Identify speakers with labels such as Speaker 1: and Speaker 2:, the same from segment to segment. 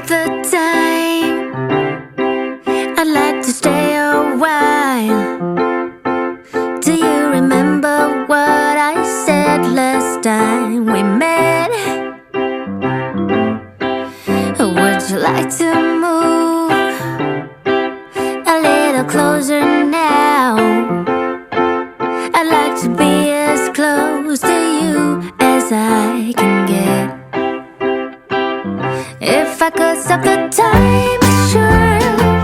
Speaker 1: got the time, I'd like to stay a while. Do you remember what I said last time we met? Would you like to move a little closer now? I'd like to be as close to you as I can get. If I could stop the time, I sure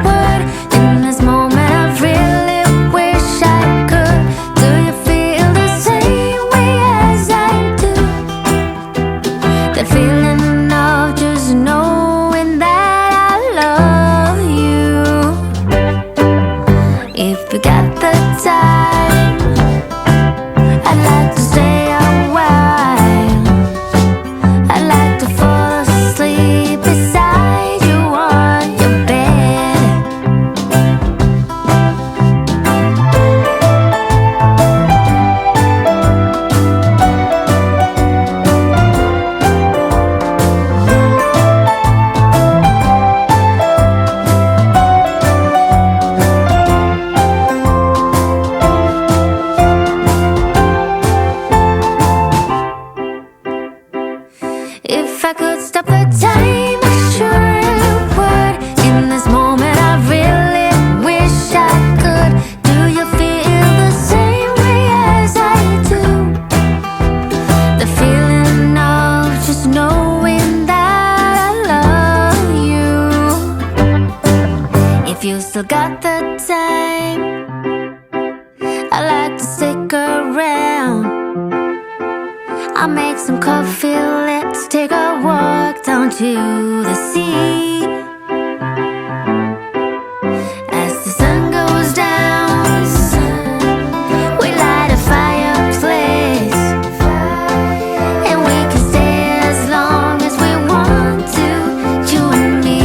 Speaker 1: would. In this moment I really wish I could. Do you feel the same way as I do? That feeling of just knowing that I love you. If you got the time, I'd like to stay a while. I'd like to fall asleep beside you on your bed. If I could stop the time, I sure would. In this moment I really wish I could. Do you feel the same way as I do? The feeling of just knowing that I love you. If you still got the time, I'd like to stick around. I'll make some coffee, let's take a walk down to the sea. As the sun goes down, we light a fireplace, and we can stay as long as we want to, you and me.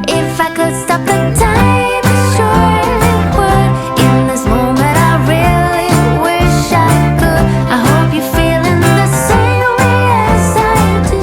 Speaker 1: If I could stop the time, I surely would. In this moment I really wish I could. I hope you're feeling the same way as I do.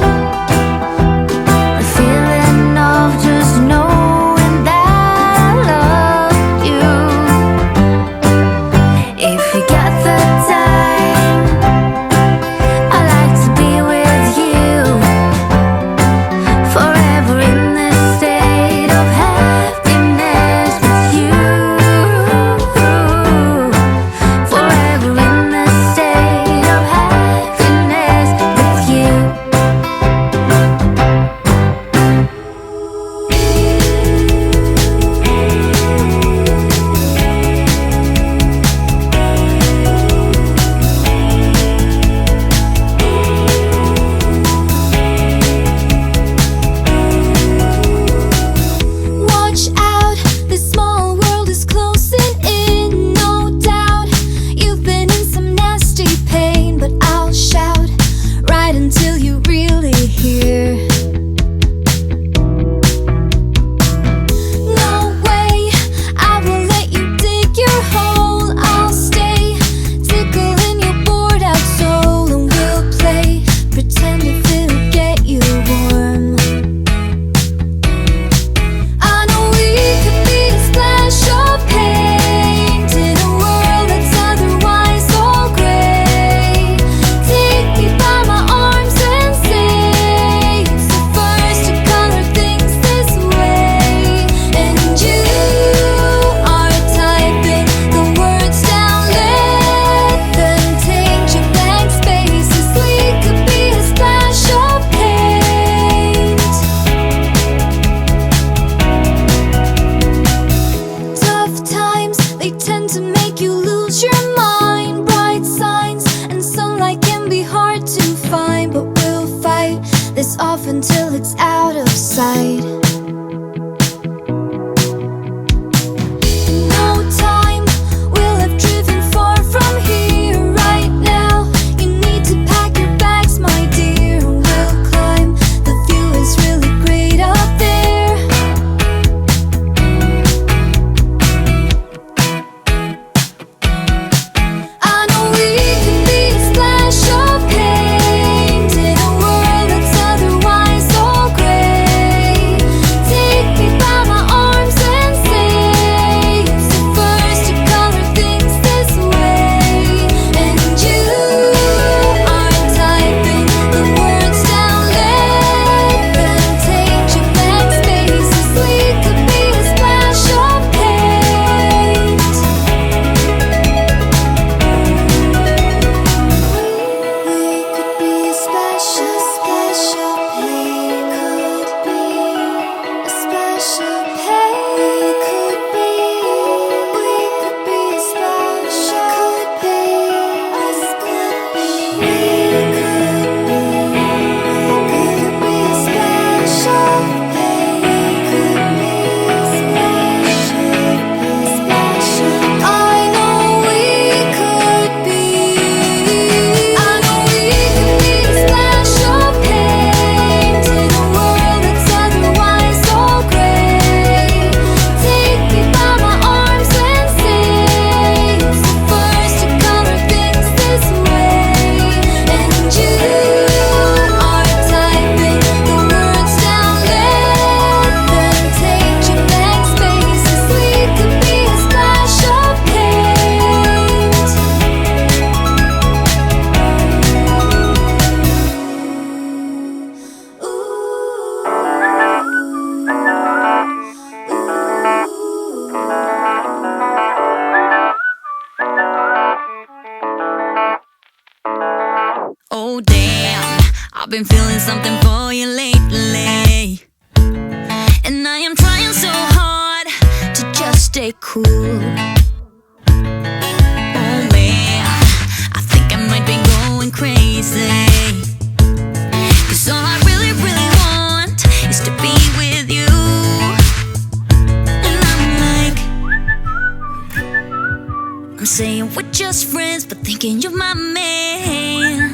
Speaker 1: been feeling something for you lately, and I am trying so hard to just stay cool. Only I think I might be going crazy, 'cause all I really, really want is to be with you. And I'm like, I'm saying we're just friends, but thinking you're my man.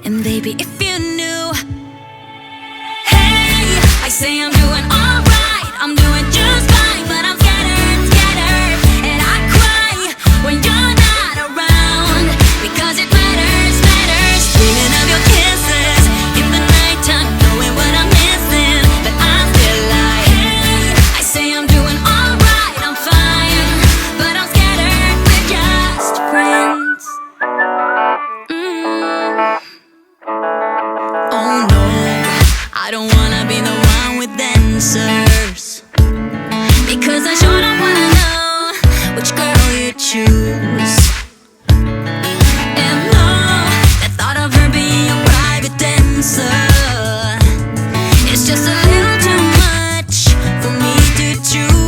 Speaker 1: And baby, if you knew, hey, I say I'm doing alright, I'm doing just fine, but I'm scattered, scattered, and I cry when you're not around, because it matters, matters. Dreaming of your kisses in the nighttime, knowing what I'm missing, but I'm still like, hey, I say I'm doing alright, I'm fine, but I'm scattered, we're just friends. Oh no, I don't wanna be the one with answers, because I sure don't wanna know which girl you choose. And no, the thought of her being your private dancer, it's just a little too much for me to chew.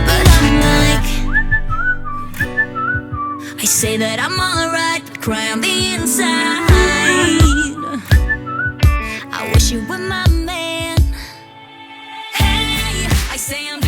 Speaker 1: But I'm like, I say that I'm alright, but cry on the inside. I wish you were my man. Hey, I say I'm